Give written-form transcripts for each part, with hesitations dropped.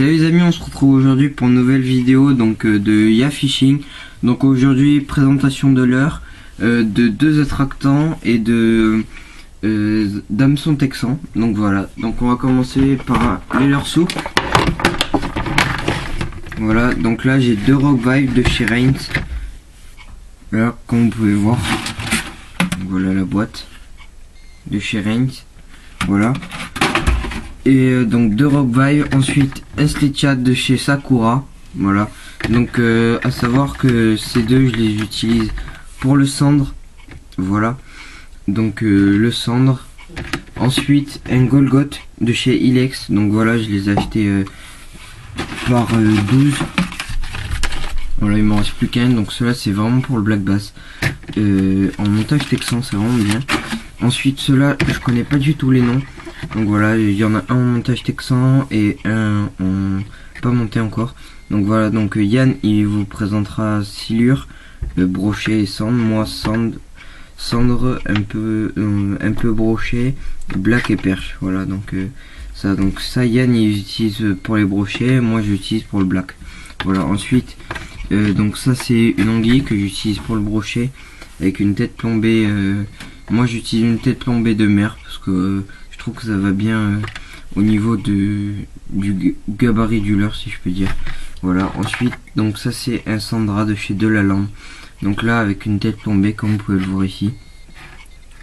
Salut les amis, on se retrouve aujourd'hui pour une nouvelle vidéo donc de Ya Fishing. Donc aujourd'hui présentation de leurre, de deux attractants et de d'hameçon texan. Donc voilà, donc on va commencer par les leurres souples. Voilà, donc là j'ai deux Rock Vibe de chez Rains. Là comme vous pouvez voir, voilà la boîte de chez Rains. Voilà. Et donc deux Rock Vibe, ensuite un Slichat de chez Sakura. Voilà, donc à savoir que ces deux je les utilise pour le cendre. Voilà, donc le cendre. Ensuite un Golgot de chez Ilex. Donc voilà, je les ai achetés par 12. Voilà, il m'en reste plus qu'un. Donc cela c'est vraiment pour le black bass en montage texan, c'est vraiment bien. Ensuite ceux-là je connais pas du tout les noms. Donc voilà, il y en a un en montage texan et un en pas monté encore. Donc voilà, donc Yann il vous présentera silure, brochet et cendre. Moi cendre un peu brochet, black et perche. Voilà, donc ça Yann il utilise pour les brochets, moi j'utilise pour le black. Voilà, ensuite donc ça c'est une anguille que j'utilise pour le brochet avec une tête plombée. Moi j'utilise une tête plombée de mer parce que je trouve que ça va bien au niveau du gabarit du leurre, si je peux dire. Voilà, ensuite donc ça c'est un Sandra de chez Delalande. Donc là avec une tête plombée comme vous pouvez le voir ici.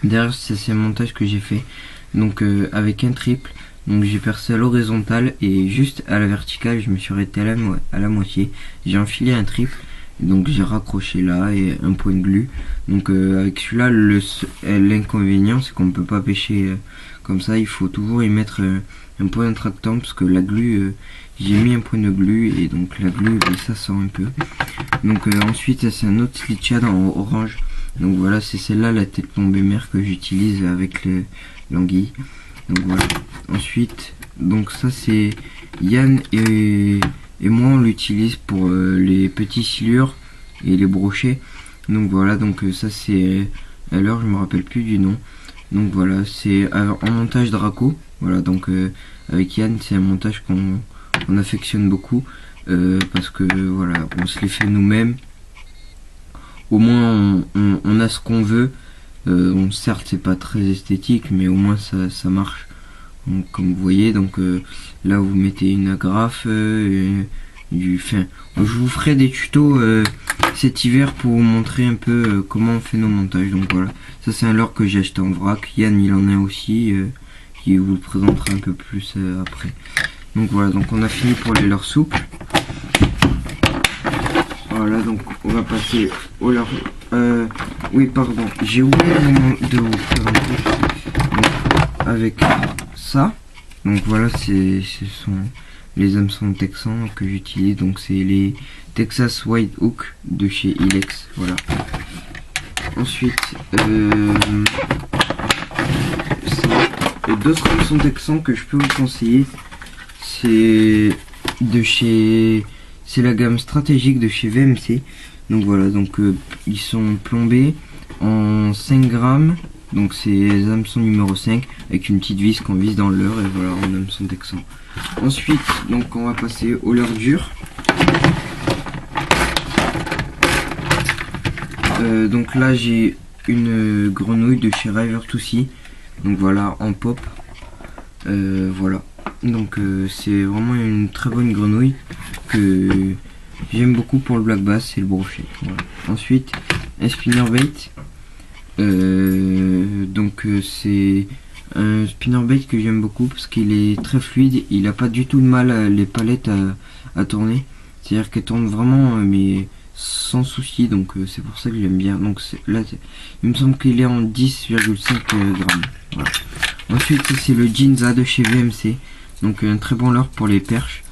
Derrière c'est un montage que j'ai fait donc avec un triple. Donc j'ai percé à l'horizontale et juste à la verticale je me suis arrêté à la moitié. J'ai enfilé un triple. Donc j'ai raccroché là et un point de glu. Donc avec celui-là l'inconvénient c'est qu'on ne peut pas pêcher comme ça. Il faut toujours y mettre un point attractant parce que la glu j'ai mis un point de glu et donc la glu ça sent un peu. Donc ensuite c'est un autre Slichat en orange. Donc voilà, c'est celle-là la tête plombée mer que j'utilise avec l'anguille. Donc voilà, ensuite donc ça c'est Yann et moi on l'utilise pour les petits silures et les brochets. Donc voilà, donc ça c'est alors je me rappelle plus du nom. Donc voilà, c'est en montage Draco. Voilà, donc avec Yann c'est un montage qu'on affectionne beaucoup parce que voilà, on se les fait nous-mêmes. Au moins on a ce qu'on veut. Certes c'est pas très esthétique mais au moins ça marche. Donc, comme vous voyez, donc là vous mettez une agrafe je vous ferai des tutos cet hiver pour vous montrer un peu comment on fait nos montages. Donc voilà, ça c'est un leurre que j'ai acheté en vrac. Yann il en a aussi qui vous le présentera un peu plus après. Donc voilà, donc on a fini pour les leurres souples. Voilà, donc on va passer au leurre. Oui pardon, j'ai oublié de vous présenter avec ça. Donc voilà, ce sont les hameçons texans que j'utilise. Donc c'est les Texas White Hook de chez Ilex. Voilà. Ensuite d'autres hameçons texans que je peux vous conseiller, c'est la gamme stratégique de chez VMC. Donc voilà, donc ils sont plombés en 5 grammes. Donc c'est les hameçons numéro 5 avec une petite vis qu'on visse dans le leurre et voilà, en hameçon texan. Ensuite donc on va passer au leurre dur. Donc là j'ai une grenouille de chez River to Sea. Donc voilà, en pop. Voilà, donc c'est vraiment une très bonne grenouille que j'aime beaucoup pour le black bass et le brochet. Voilà. Ensuite un spinnerbait. Donc c'est un spinnerbait que j'aime beaucoup parce qu'il est très fluide. Il a pas du tout de mal les palettes à tourner. C'est-à-dire qu'elle tourne vraiment mais sans souci. Donc c'est pour ça que j'aime bien. Donc là il me semble qu'il est en 10,5 grammes. Voilà. Ensuite c'est le Ginza de chez VMC. Donc un très bon leurre pour les perches.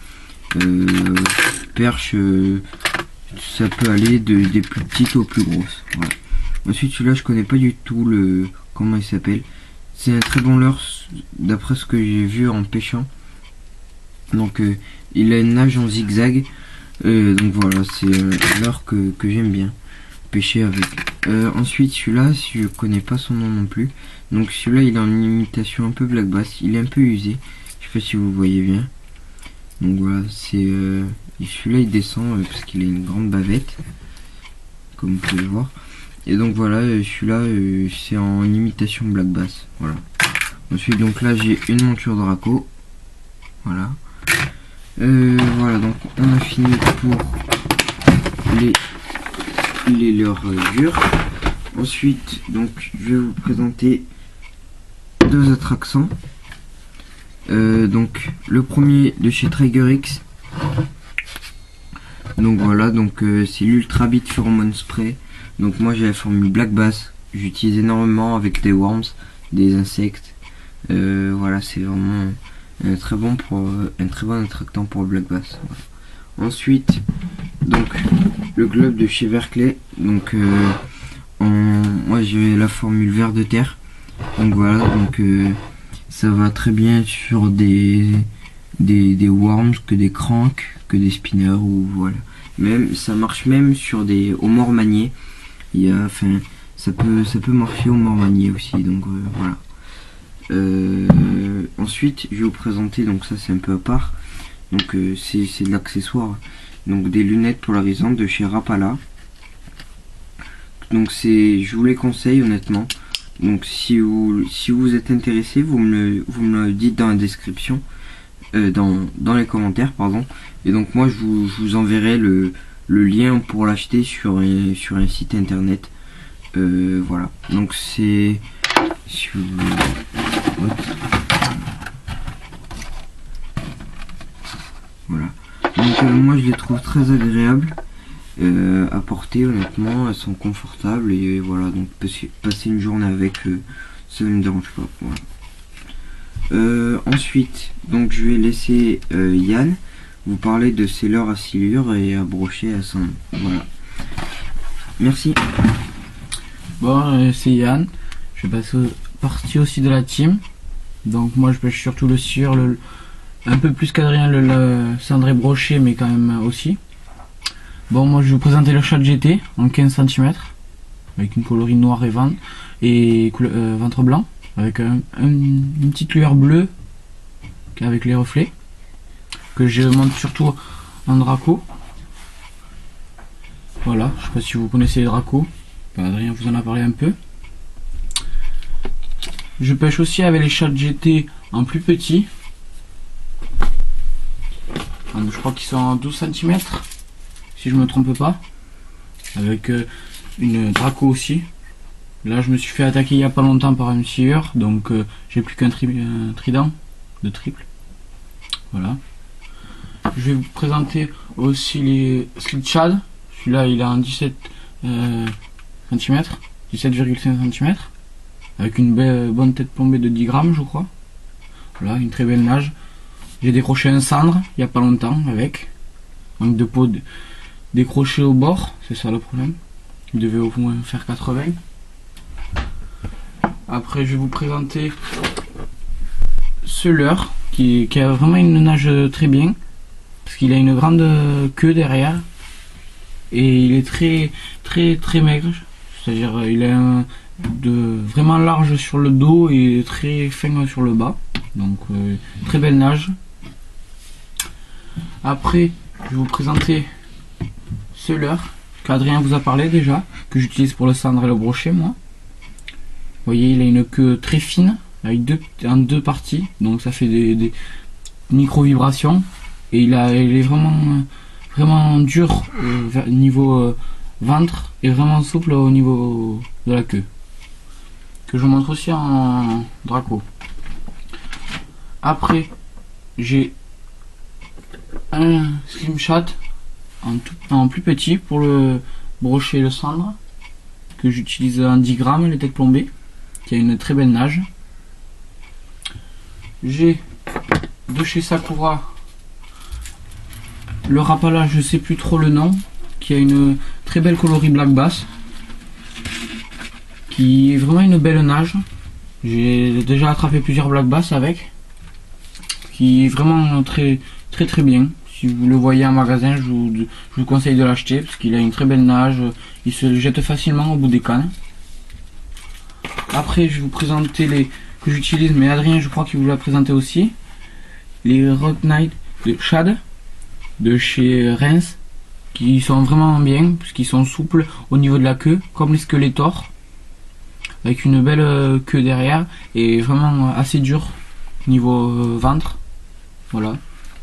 Ça peut aller des plus petites aux plus grosses. Voilà. Ensuite celui-là je connais pas du tout comment il s'appelle. C'est un très bon leurre d'après ce que j'ai vu en pêchant. Donc il a une nage en zigzag. Donc voilà, c'est un leurre que j'aime bien pêcher avec. Ensuite celui-là je connais pas son nom non plus. Donc celui-là il est en imitation un peu black bass. Il est un peu usé. Je sais pas si vous voyez bien. Donc voilà, c'est celui-là il descend parce qu'il a une grande bavette, comme vous pouvez le voir. Et donc voilà, celui-là c'est en imitation Black Bass. Voilà. Ensuite donc là j'ai une monture Draco. Voilà. Voilà, donc on a fini pour les leurres durs. Ensuite donc je vais vous présenter deux autres accents. Donc le premier de chez Traeger X. Donc voilà, donc c'est l'Ultra Beat Pheromone Spray. Donc moi j'ai la formule Black Bass, j'utilise énormément avec des worms, des insectes. Voilà, c'est vraiment un très bon attractant pour le Black Bass. Voilà. Ensuite, donc le globe de chez Verclay. Donc moi j'ai la formule Ver de terre. Donc voilà, donc ça va très bien sur des worms, que des cranks, que des spinners, ou voilà. Même ça marche même sur des homards maniés. Il y a, enfin, ça peut marcher au mort manié aussi. Donc voilà. Ensuite, je vais vous présenter, donc ça c'est un peu à part. Donc c'est de l'accessoire. Donc des lunettes polarisantes de chez Rapala. Donc je vous les conseille honnêtement. Donc si vous êtes intéressé, vous me le dites dans la description, dans les commentaires pardon. Et donc moi je vous enverrai le lien pour l'acheter sur un site internet. Voilà. Donc c'est voilà. Donc moi je les trouve très agréables à porter, honnêtement, elles sont confortables et voilà, donc passer une journée avec ça ne me dérange pas. Voilà. Ensuite, donc je vais laisser Yann vous parler de ses leurres à silure et à brochet à cendre. Voilà. Merci. Bon, c'est Yann. Je fais partie aussi de la team. Donc moi je pêche surtout le silure, un peu plus qu'Adrien le cendré brochet, mais quand même aussi. Bon, moi je vais vous présenter le Shad GT en 15 cm avec une coloris noire et ventre blanc avec une petite lueur bleue avec les reflets que je monte surtout en Draco. Voilà, je sais pas si vous connaissez les Draco, Adrien vous en a parlé un peu. Je pêche aussi avec les Shad GT en plus petit. Donc, je crois qu'ils sont en 12 cm si je me trompe pas, avec une Draco aussi. Là je me suis fait attaquer il y a pas longtemps par une sciure, donc j'ai plus qu'un trident de triple. Voilà. Je vais vous présenter aussi les Slip Shad. Celui-là il est en 17 cm, 17,5 cm, avec une bonne tête plombée de 10 grammes je crois. Voilà, une très belle nage. J'ai décroché un cendre il y a pas longtemps avec manque de peau décroché au bord, c'est ça le problème. Il devait au moins faire 80. Après je vais vous présenter ce leurre qui a vraiment une nage très bien, parce qu'il a une grande queue derrière et il est très maigre, c'est-à-dire il est vraiment large sur le dos et très fin sur le bas, donc très belle nage. Après je vais vous présenter ce leurre qu'Adrien vous a parlé déjà, que j'utilise pour le cendre et le brochet moi. Vous voyez, il a une queue très fine avec en deux parties, donc ça fait des micro vibrations et il est vraiment dur au niveau ventre et vraiment souple au niveau de la queue, que je montre aussi en Draco. Après j'ai un Slim Shad en plus petit pour le brochet et le cendre, que j'utilise en 10 grammes, les têtes plombées, qui a une très belle nage. J'ai de chez Sakura le Rapala, je sais plus trop le nom, qui a une très belle coloris Black Bass, qui est vraiment une belle nage. J'ai déjà attrapé plusieurs Black Bass avec, qui est vraiment très bien. Si vous le voyez en magasin, je vous conseille de l'acheter parce qu'il a une très belle nage, il se jette facilement au bout des cannes. Après je vais vous présenter les que j'utilise, mais Adrien je crois qu'il vous l'a présenté aussi, les Rock Knight de Shad de chez Reims qui sont vraiment bien parce qu'ils sont souples au niveau de la queue comme les Skeletor avec une belle queue derrière et vraiment assez dur niveau ventre. Voilà.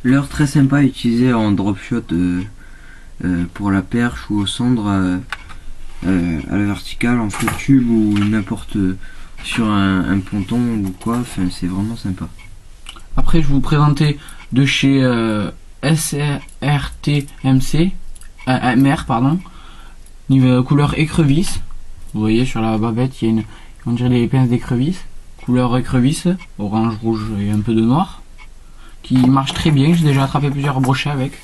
Leurre très sympa à utiliser en drop shot pour la perche ou au cendre à la verticale, en flotte tube ou n'importe sur un ponton ou quoi. Enfin, c'est vraiment sympa. Après, je vais vous présenter de chez SRTMC, MR, pardon, niveau couleur écrevisse. Vous voyez sur la bavette, il y a une, on dirait des pinces d'écrevisse, couleur écrevisse, orange, rouge et un peu de noir, qui marche très bien. J'ai déjà attrapé plusieurs brochets avec.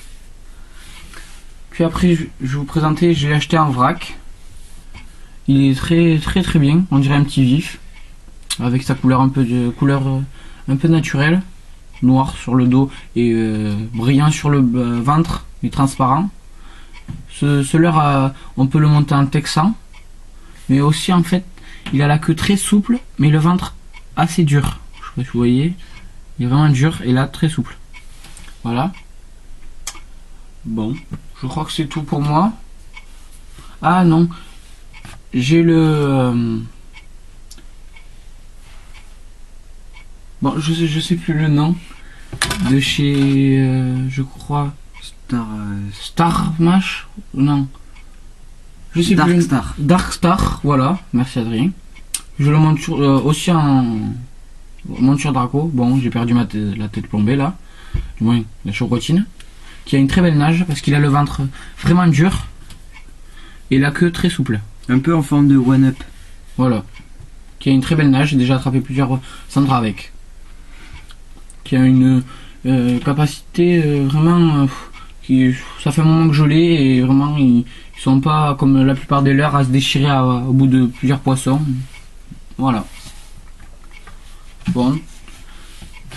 Puis après, je vais vous présenter, j'ai acheté en vrac. Il est très bien, on dirait un petit vif, avec sa couleur un peu naturelle, noir sur le dos et brillant sur le ventre et transparent. Ce leurre, on peut le monter en texan, mais aussi en fait, il a la queue très souple, mais le ventre assez dur. Je sais pas si vous voyez, il est vraiment dur et là très souple. Voilà. Bon, je crois que c'est tout pour moi. Ah non, j'ai le bon, je sais plus le nom de chez je crois Star Mash, non, je sais Dark plus. Star. Dark Star, voilà, merci Adrien. Je le monte aussi en monture Draco. Bon, j'ai perdu la tête plombée là, du moins la chocotine, qui a une très belle nage parce qu'il a le ventre vraiment dur et la queue très souple. Un peu en forme de one-up. Voilà. Qui a une très belle nage, j'ai déjà attrapé plusieurs cendres avec. Qui a une capacité vraiment... ça fait un moment que je l'ai et vraiment ils sont pas comme la plupart des leurres à se déchirer au bout de plusieurs poissons. Voilà. Bon.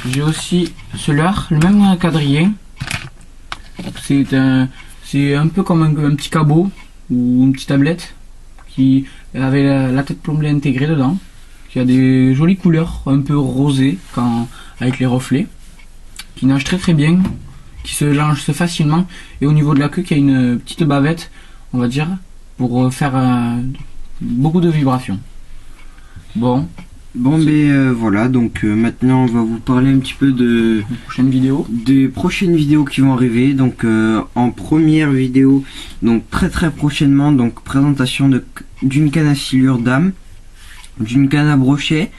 J'ai aussi ce leurre, le même quadrillé. C'est un peu comme un petit cabot ou une petite tablette qui avait la tête plombée intégrée dedans, qui a des jolies couleurs un peu rosées avec les reflets, qui nage très bien, qui se lance facilement, et au niveau de la queue qui a une petite bavette, on va dire, pour faire beaucoup de vibrations. Bon, voilà, donc maintenant on va vous parler un petit peu des prochaines vidéos qui vont arriver. Donc en première vidéo, donc très prochainement, donc présentation d'une canne à silure dame, d'une canne à brochet,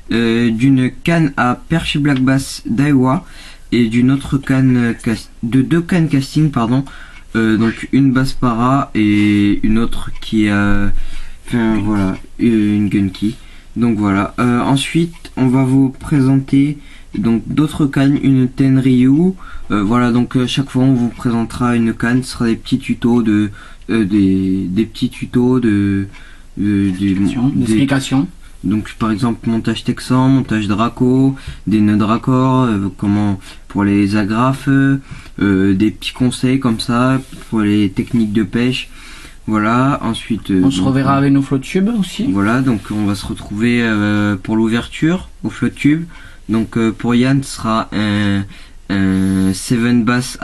d'une canne à perche et black bass d'Iowa et d'une autre canne de deux cannes casting, pardon, donc une basse para et une autre qui a voilà, une gunky. Donc voilà, ensuite on va vous présenter donc d'autres cannes, une Tenryu. Voilà, donc chaque fois on vous présentera une canne, ce sera des petits tutos des petits tutos d'explication. Donc par exemple montage texan, montage draco, des nœuds raccords, comment pour les agrafes, des petits conseils comme ça pour les techniques de pêche. Voilà, ensuite on se reverra avec nos flotte tubes aussi. Voilà, donc on va se retrouver pour l'ouverture au flotte tube. Donc pour Yann ce sera un 7 Bass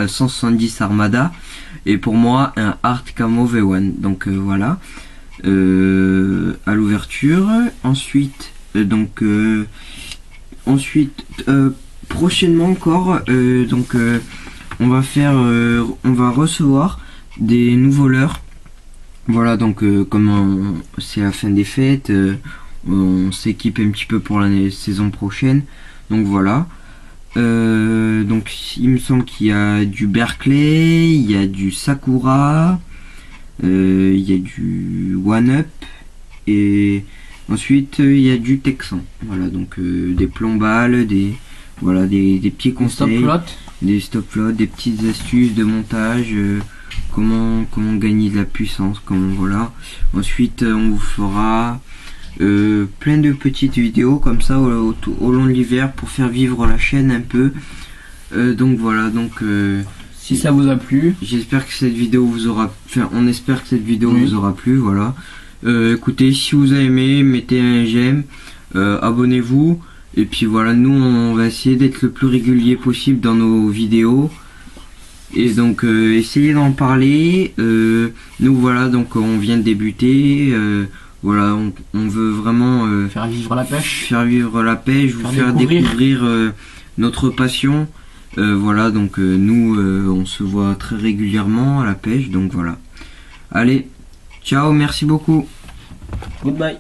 170 Armada et pour moi un Art Camo V1. Donc voilà, à l'ouverture. Ensuite prochainement encore, on va recevoir des nouveaux leurres. Voilà, donc comme c'est la fin des fêtes, on s'équipe un petit peu pour la saison prochaine. Donc voilà. Donc il me semble qu'il y a du Berkeley, il y a du Sakura, il y a du One Up et ensuite il y a du Texan. Voilà, donc des plombales, des petits conseils, des stop flottes, des petites astuces de montage. Comment gagner de la puissance, voilà. Ensuite on vous fera plein de petites vidéos comme ça au long de l'hiver pour faire vivre la chaîne un peu. Donc voilà, donc si ça vous a plu, j'espère que cette vidéo vous aura, on espère que cette vidéo vous aura plu. Voilà, écoutez, si vous avez aimé, mettez un j'aime, abonnez-vous, Et puis voilà, nous on va essayer d'être le plus régulier possible dans nos vidéos. Et donc essayez d'en parler. Nous voilà, donc on vient de débuter. Voilà, on veut vraiment Faire vivre la pêche. faire vivre la pêche, vous faire découvrir notre passion. Voilà, donc nous on se voit très régulièrement à la pêche, donc voilà. Allez, ciao, merci beaucoup. Goodbye.